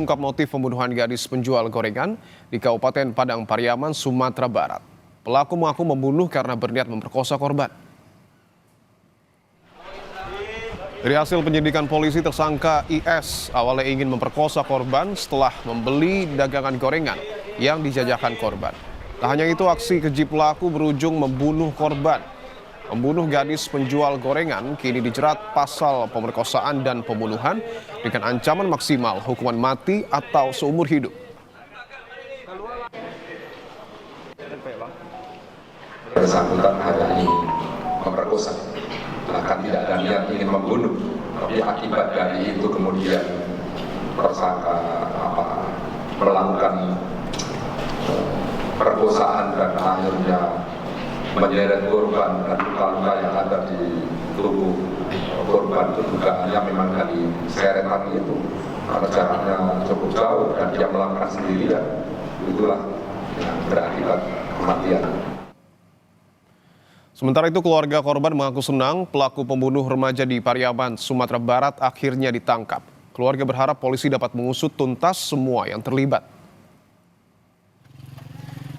Ungkap motif pembunuhan gadis penjual gorengan di Kabupaten Padang Pariaman, Sumatera Barat. Pelaku mengaku membunuh karena berniat memperkosa korban. Dari hasil penyidikan polisi, tersangka IS awalnya ingin memperkosa korban setelah membeli dagangan gorengan yang dijajakan korban. Tak hanya itu, aksi keji pelaku berujung membunuh korban. Membunuh gadis penjual gorengan kini dijerat pasal pemerkosaan dan pembunuhan dengan ancaman maksimal hukuman mati atau seumur hidup. Bersangkutan hanya ingin memperkosa, bahkan tidak ada niat ingin membunuh. Tapi akibat dari itu kemudian tersangka melakukan perkosaan dan akhirnya menyeret korban dan luka-luka yang ada di tubuh korban itu dugaannya memang dari seretan itu karena jaraknya cukup jauh dan dia melakukan sendirian, itulah yang berakibat kematian. Sementara itu, keluarga korban mengaku senang pelaku pembunuh remaja di Pariaman, Sumatera Barat akhirnya ditangkap. Keluarga berharap polisi dapat mengusut tuntas semua yang terlibat.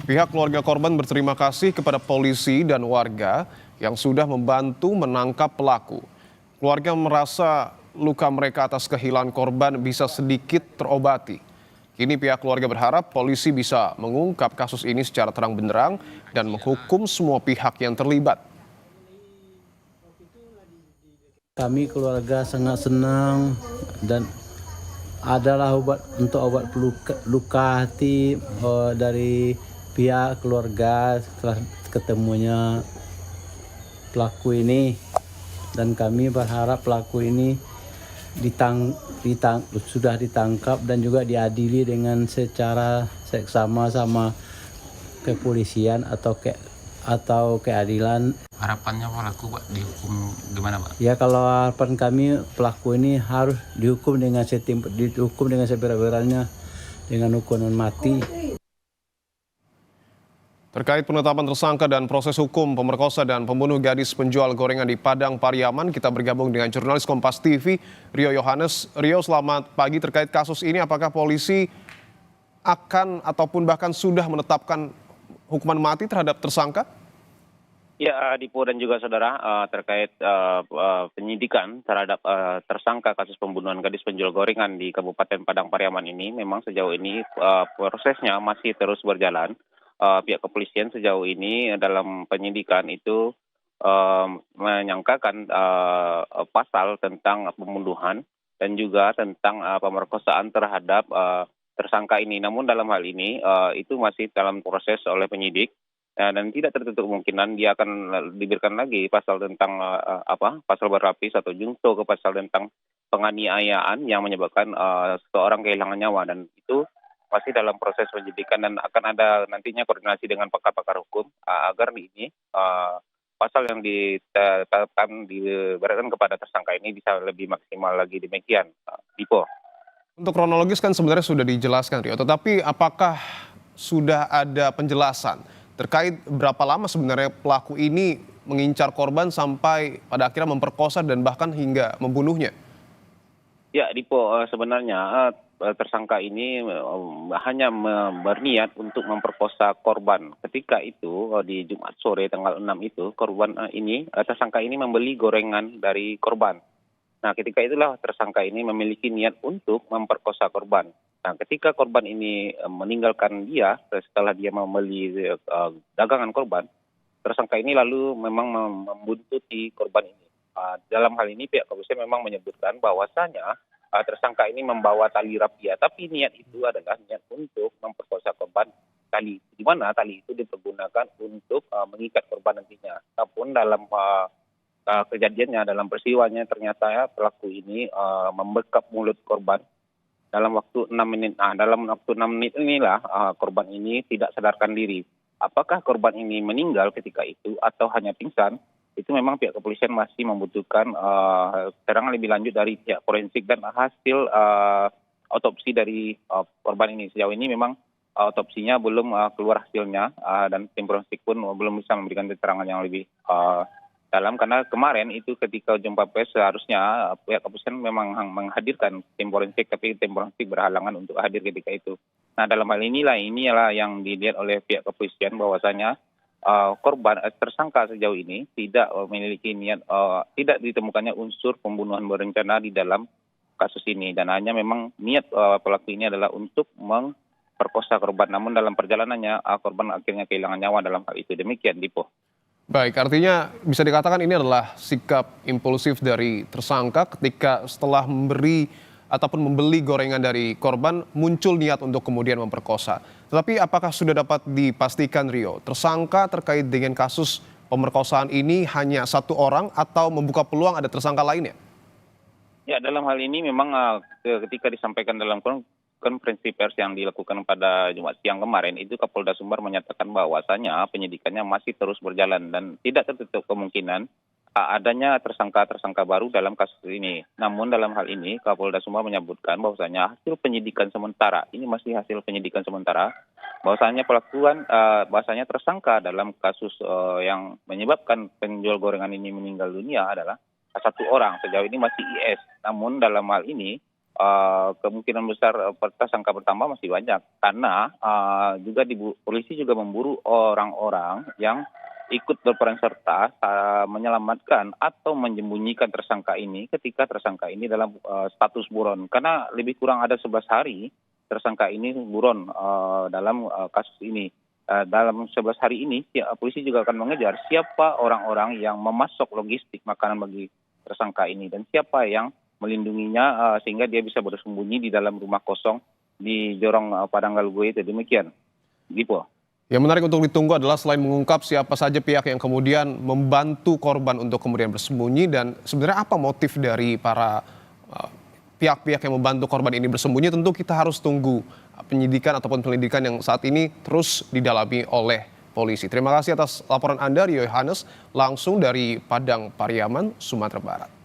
Pihak keluarga korban berterima kasih kepada polisi dan warga yang sudah membantu menangkap pelaku. Keluarga merasa luka mereka atas kehilangan korban bisa sedikit terobati. Kini pihak keluarga berharap polisi bisa mengungkap kasus ini secara terang benderang dan menghukum semua pihak yang terlibat. Kami keluarga sangat senang dan adalah obat luka hati dari pihak keluarga setelah ketemunya pelaku ini, dan kami berharap pelaku ini sudah ditangkap dan juga diadili dengan secara seksama sama kepolisian atau keadilan. Harapannya pelaku Pak dihukum gimana Pak? Ya, kalau harapan kami pelaku ini harus dihukum dengan seberat-beratnya dengan hukuman mati. Terkait penetapan tersangka dan proses hukum pemerkosa dan pembunuh gadis penjual gorengan di Padang Pariaman, kita bergabung dengan jurnalis Kompas TV, Rio Yohanes. Rio, selamat pagi. Terkait kasus ini, apakah polisi akan ataupun bahkan sudah menetapkan hukuman mati terhadap tersangka? Ya, Dipo dan juga saudara, terkait penyidikan terhadap tersangka kasus pembunuhan gadis penjual gorengan di Kabupaten Padang Pariaman ini, memang sejauh ini prosesnya masih terus berjalan. Pihak kepolisian sejauh ini dalam penyidikan itu menyangkakan pasal tentang pembunuhan dan juga tentang pemerkosaan terhadap tersangka ini. Namun dalam hal ini itu masih dalam proses oleh penyidik. Dan tidak tertutup kemungkinan dia akan diberikan lagi pasal tentang pasal berlapis atau jungto ke pasal tentang penganiayaan yang menyebabkan seseorang kehilangan nyawa, dan itu masih dalam proses penyidikan dan akan ada nantinya koordinasi dengan pakar-pakar hukum agar ini pasal yang ditetapkan diberikan kepada tersangka ini bisa lebih maksimal lagi, demikian Dipo. Untuk kronologis kan sebenarnya sudah dijelaskan, Rio, tetapi apakah sudah ada penjelasan terkait berapa lama sebenarnya pelaku ini mengincar korban sampai pada akhirnya memperkosa dan bahkan hingga membunuhnya? Ya, Dipo, sebenarnya tersangka ini hanya berniat untuk memperkosa korban. Ketika itu di Jumat sore tanggal 6 itu tersangka ini membeli gorengan dari korban. Nah, ketika itulah tersangka ini memiliki niat untuk memperkosa korban. Nah, ketika korban ini meninggalkan dia setelah dia membeli dagangan korban, tersangka ini lalu memang membuntuti korban ini. Dalam hal ini pihak kepolisian memang menyebutkan bahwasanya tersangka ini membawa tali rapia, tapi niat itu adalah niat untuk memperkosa korban tali, di mana tali itu dipergunakan untuk mengikat korban nantinya. Namun dalam kejadiannya, dalam peristiwanya, ternyata pelaku ini membekap mulut korban dalam waktu 6 menit. Dalam waktu 6 menit inilah korban ini tidak sadarkan diri. Apakah korban ini meninggal ketika itu atau hanya pingsan? Itu memang pihak kepolisian masih membutuhkan keterangan lebih lanjut dari pihak forensik dan hasil otopsi dari korban ini. Sejauh ini memang otopsinya belum keluar hasilnya dan tim forensik pun belum bisa memberikan keterangan yang lebih karena kemarin itu ketika jumpa pers seharusnya pihak kepolisian memang menghadirkan tim forensik, tapi tim forensik berhalangan untuk hadir ketika itu. Nah, dalam hal inilah yang dilihat oleh pihak kepolisian bahwasanya korban tersangka sejauh ini tidak memiliki niat, tidak ditemukannya unsur pembunuhan berencana di dalam kasus ini, dan hanya memang niat pelaku ini adalah untuk memperkosa korban. Namun dalam perjalanannya korban akhirnya kehilangan nyawa dalam hal itu. Demikian, Dipo. Baik, artinya bisa dikatakan ini adalah sikap impulsif dari tersangka ketika setelah memberi ataupun membeli gorengan dari korban muncul niat untuk kemudian memperkosa. Tetapi apakah sudah dapat dipastikan, Rio, tersangka terkait dengan kasus pemerkosaan ini hanya satu orang atau membuka peluang ada tersangka lainnya? Ya, dalam hal ini memang ketika disampaikan dalam konferensi pers yang dilakukan pada Jumat siang kemarin, itu Kapolda Sumbar menyatakan bahwasanya penyidikannya masih terus berjalan dan tidak tertutup kemungkinan adanya tersangka-tersangka baru dalam kasus ini. Namun dalam hal ini Kapolda Sumbar menyebutkan bahwasanya hasil penyidikan sementara, ini masih hasil penyidikan sementara, bahwasanya tersangka dalam kasus yang menyebabkan penjual gorengan ini meninggal dunia adalah satu orang. Sejauh ini masih IS. Namun dalam hal ini kemungkinan besar tersangka bertambah masih banyak karena juga polisi juga memburu orang-orang yang ikut berperan serta menyelamatkan atau menyembunyikan tersangka ini ketika tersangka ini dalam status buron, karena lebih kurang ada 11 hari tersangka ini buron dalam kasus ini. Dalam 11 hari ini polisi juga akan mengejar siapa orang-orang yang memasok logistik makanan bagi tersangka ini dan siapa yang melindunginya sehingga dia bisa bersembunyi di dalam rumah kosong di Jorong Padang Galgwe itu. Demikian, Dipo. Yang menarik untuk ditunggu adalah selain mengungkap siapa saja pihak yang kemudian membantu korban untuk kemudian bersembunyi, dan sebenarnya apa motif dari para pihak-pihak yang membantu korban ini bersembunyi, tentu kita harus tunggu penyidikan ataupun penyelidikan yang saat ini terus didalami oleh polisi. Terima kasih atas laporan Anda, Rio Yohanes, langsung dari Padang Pariaman, Sumatera Barat.